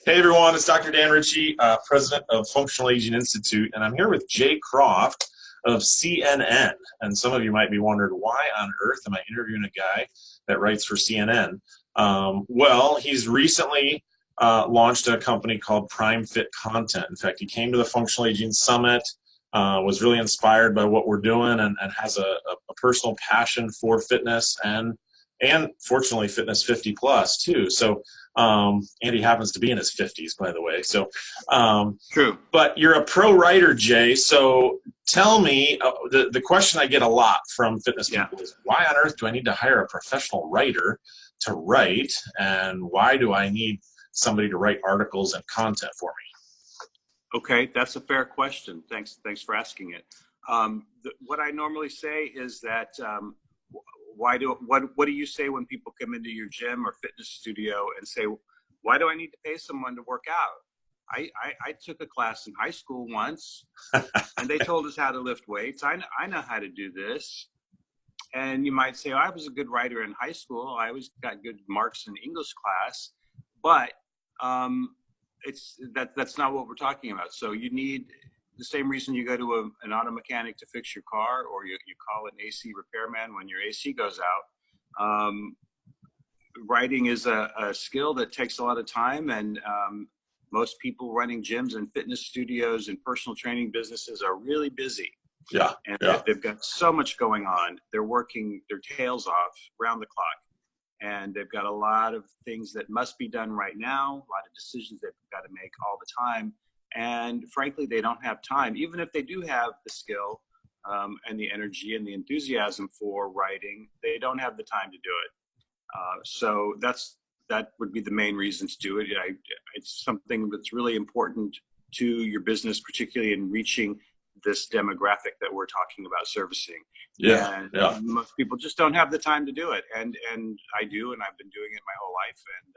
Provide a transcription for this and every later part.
Hey everyone, it's Dr. Dan Ritchie, president of Functional Aging Institute, and I'm here with Jay Croft of CNN. And some of you might be wondering, why on earth am I interviewing a guy that writes for CNN? Well, he's recently launched a company called Prime Fit Content. In fact, he came to the Functional Aging Summit, was really inspired by what we're doing, and has a personal passion for fitness and fortunately fitness 50 plus too. So and he happens to be in his 50s, by the way. So True. but you're a pro writer, Jay. So tell me, the question I get a lot from fitness Yeah. people is, why on earth do I need to hire a professional writer to write, and why do I need somebody to write articles and content for me? Okay, that's a fair question. Thanks for asking it. What I normally say is that what do you say when people come into your gym or fitness studio and say, why do I need to pay someone to work out? I took a class in high school once, and they told us how to lift weights. I know how to do this. And you might say, oh, I was a good writer in high school. I always got good marks in English class, but that's not what we're talking about. So you need the same reason you go to an auto mechanic to fix your car, or you call an AC repairman when your AC goes out. Writing is a skill that takes a lot of time, and most people running gyms and fitness studios and personal training businesses are really busy. Yeah, And yeah. they've got so much going on. They're working their tails off round the clock. And they've got a lot of things that must be done right now, a lot of decisions they've got to make all the time. And frankly, they don't have time. Even if they do have the skill and the energy and the enthusiasm for writing, they don't have the time to do it. So that would be the main reason to do it. It's something that's really important to your business, particularly in reaching this demographic that we're talking about servicing. Yeah, And yeah. most people just don't have the time to do it. And I do, and I've been doing it my whole life. And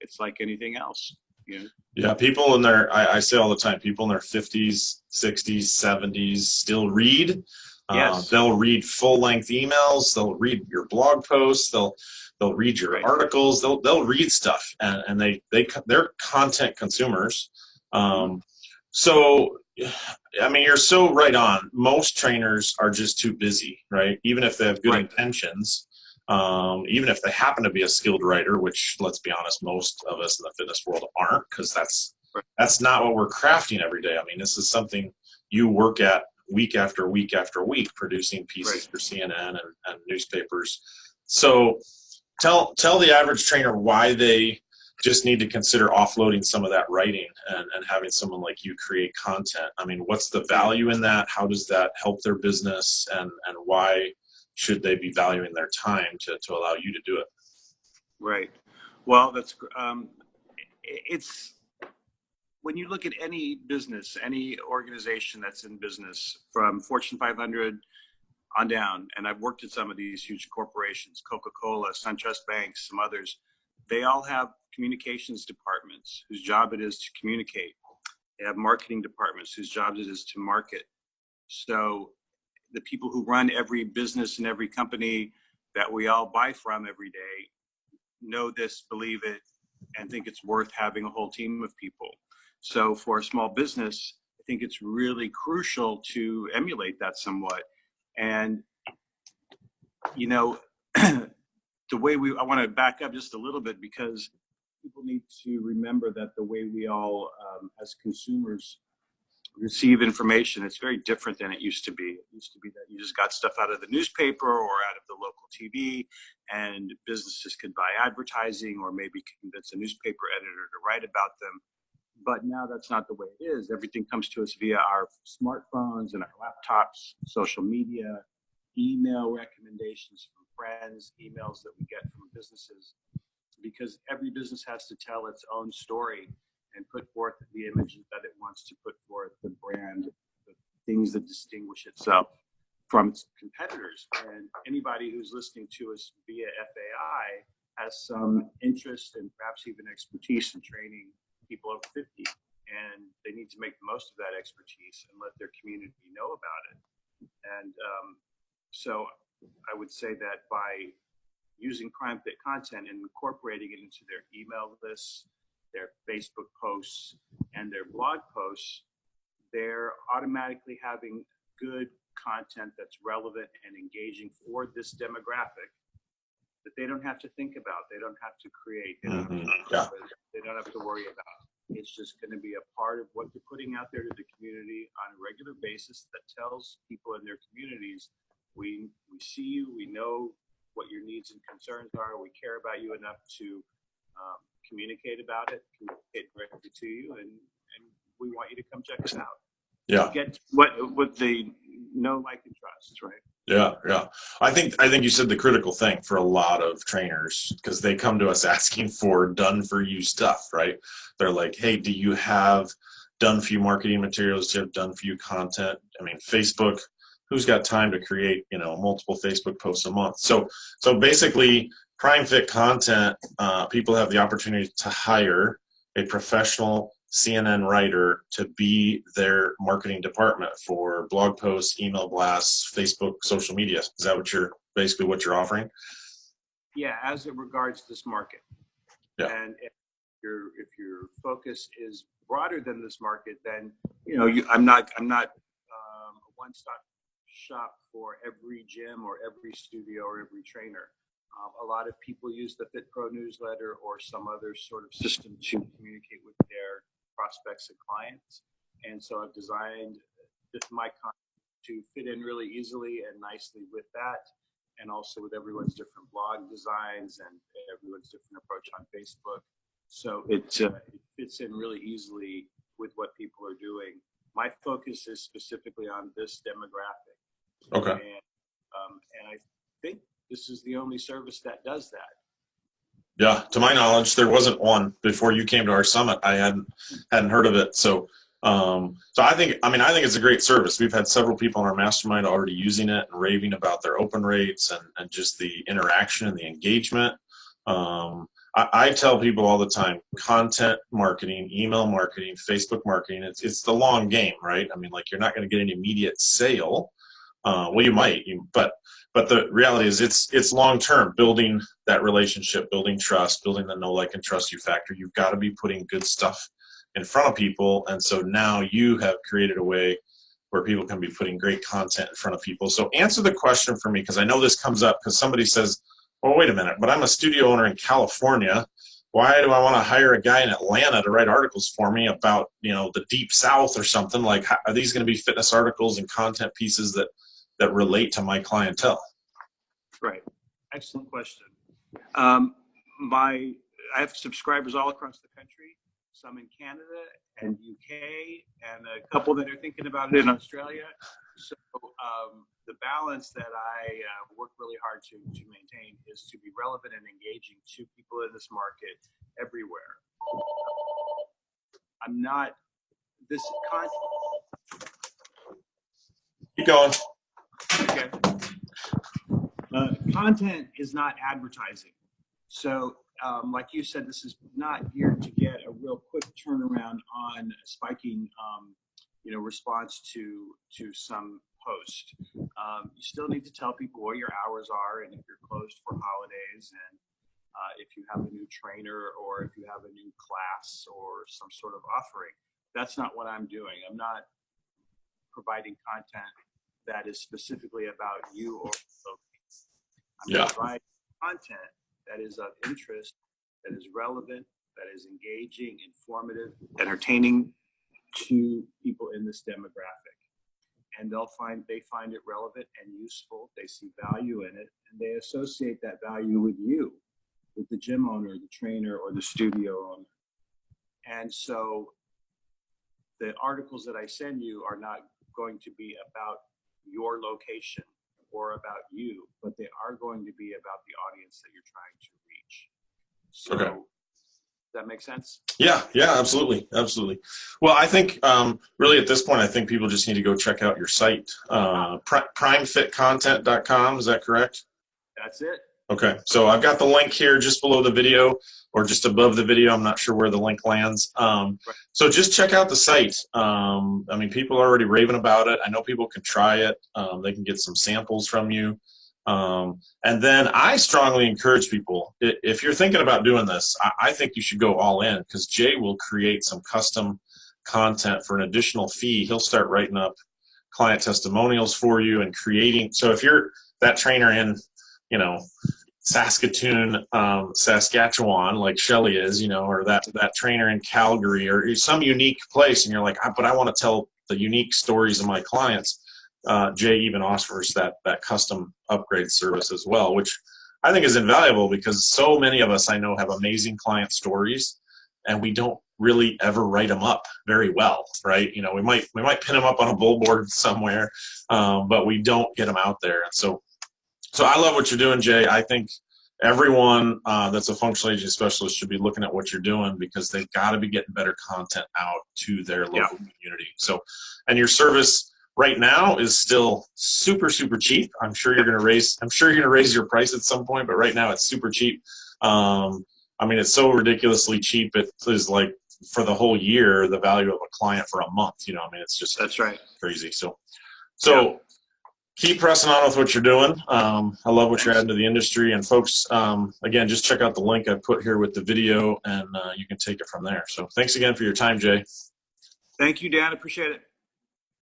it's like anything else, you know? Yeah, people in their, I say all the time, people in their 50s, 60s, 70s still read. Yes. They'll read full-length emails. They'll read your blog posts. They'll read your Right. articles. They'll read stuff, and they're content consumers. So, I mean, you're so right on. Most trainers are just too busy, right? Even if they have good Right. intentions. Even if they happen to be a skilled writer, which, let's be honest, most of us in the fitness world aren't, because Right. that's not what we're crafting every day. I mean, this is something you work at week after week after week, producing pieces Right. for CNN and newspapers. So tell the average trainer why they just need to consider offloading some of that writing and having someone like you create content. I mean, what's the value in that? How does that help their business, and why should they be valuing their time to allow you to do it? Right. Well, it's, when you look at any business, any organization that's in business, from Fortune 500 on down, and I've worked at some of these huge corporations, Coca-Cola, SunTrust Bank, some others, they all have communications departments whose job it is to communicate. They have marketing departments whose job it is to market. So the people who run every business and every company that we all buy from every day know this, believe it, and think it's worth having a whole team of people. So for a small business, I think it's really crucial to emulate that somewhat. And, you know, I want to back up just a little bit, because people need to remember that the way we all, as consumers, receive information, it's very different than it used to be. It used to be that you just got stuff out of the newspaper or out of the local TV, and businesses could buy advertising or maybe convince a newspaper editor to write about them. But now that's not the way it is. Everything comes to us via our smartphones and our laptops, social media, email recommendations from friends, emails that we get from businesses, because every business has to tell its own story and put forth the images that it wants to put forth, the brand, the things that distinguish itself from its competitors. And anybody who's listening to us via FAI has some interest and perhaps even expertise in training people over 50. And they need to make the most of that expertise and let their community know about it. And so I would say that by using Prime Fit content and incorporating it into their email lists, their Facebook posts and their blog posts, they're automatically having good content that's relevant and engaging for this demographic that they don't have to think about, they don't have to create, they don't have to, Yeah. they don't have to worry about. It's just going to be a part of what they're putting out there to the community on a regular basis that tells people in their communities, we see you, we know what your needs and concerns are, we care about you enough to communicate about it, communicate directly to you, and we want you to come check us out. Yeah. Get what the know, like, and trust, right? Yeah, yeah. I think you said the critical thing for a lot of trainers, because they come to us asking for done for you stuff, right? They're like, hey, do you have done for you marketing materials? Do you have done for you content? I mean, Facebook, who's got time to create, multiple Facebook posts a month? So basically, PrimeFit content, people have the opportunity to hire a professional CNN writer to be their marketing department for blog posts, email blasts, Facebook, social media. Is that what you're offering? Yeah, as it regards this market. Yeah. And if your focus is broader than this market, then I'm not a one-stop shop for every gym or every studio or every trainer. A lot of people use the FitPro newsletter or some other sort of system to communicate with their prospects and clients. And so I've designed my content to fit in really easily and nicely with that, and also with everyone's different blog designs and everyone's different approach on Facebook. So it fits in really easily with what people are doing. My focus is specifically on this demographic. Okay. And I think this is the only service that does that. Yeah, to my knowledge, there wasn't one before you came to our summit. I hadn't heard of it. So I think it's a great service. We've had several people in our mastermind already using it and raving about their open rates and just the interaction and the engagement. I tell people all the time, content marketing, email marketing, Facebook marketing, it's the long game, right? I mean, like, you're not going to get an immediate sale. Well, you might, but the reality is it's long-term, building that relationship, building trust, building the know, like, and trust you factor. You've got to be putting good stuff in front of people. And so now you have created a way where people can be putting great content in front of people. So answer the question for me, because I know this comes up because somebody says, well, wait a minute, but I'm a studio owner in California. Why do I want to hire a guy in Atlanta to write articles for me about, the deep South or something? Like, are these going to be fitness articles and content pieces that relate to my clientele? Right. Excellent question. I have subscribers all across the country, some in Canada and UK, and a couple that are thinking about it in Australia. So the balance that I work really hard to maintain is to be relevant and engaging to people in this market everywhere. I'm not this content. Keep going. Okay. Content is not advertising. So, like you said, this is not geared to get a real quick turnaround on spiking, response to some post. You still need to tell people what your hours are, and if you're closed for holidays, and if you have a new trainer or if you have a new class or some sort of offering. That's not what I'm doing. I'm not providing content that is specifically about you or I'm providing content that is of interest, that is relevant, that is engaging, informative, entertaining to people in this demographic. And they find it relevant and useful. They see value in it, and they associate that value with you, with the gym owner, the trainer, or the studio owner. And so the articles that I send you are not going to be about your location or about you, but they are going to be about the audience that you're trying to reach. So Okay. Does that make sense? Yeah, absolutely. Well, I think really at this point, I think people just need to go check out your site, primefitcontent.com. Is that correct? That's it. Okay, so I've got the link here just below the video or just above the video. I'm not sure where the link lands. So just check out the site. People are already raving about it. I know people can try it. They can get some samples from you. And then I strongly encourage people, if you're thinking about doing this, I think you should go all in, because Jay will create some custom content for an additional fee. He'll start writing up client testimonials for you and creating. So if you're that trainer in, you know, Saskatoon, Saskatchewan, like Shelly is, you know, or that trainer in Calgary or some unique place, and you're like, but I want to tell the unique stories of my clients. Jay even offers that custom upgrade service as well, which I think is invaluable, because so many of us I know have amazing client stories, and we don't really ever write them up very well, right? You know, we might pin them up on a bullboard somewhere, but we don't get them out there. And so I love what you're doing, Jay. I think everyone that's a functional agent specialist should be looking at what you're doing, because they've got to be getting better content out to their local community. So, and your service right now is still super, super cheap. I'm sure you're going to raise your price at some point, but right now it's super cheap. I mean, it's so ridiculously cheap. It is like for the whole year, the value of a client for a month, you know, I mean, it's just, that's right, crazy. So keep pressing on with what you're doing. I love what you're adding to the industry. And folks, again, just check out the link I put here with the video, and you can take it from there. So thanks again for your time, Jay. Thank you, Dan. Appreciate it.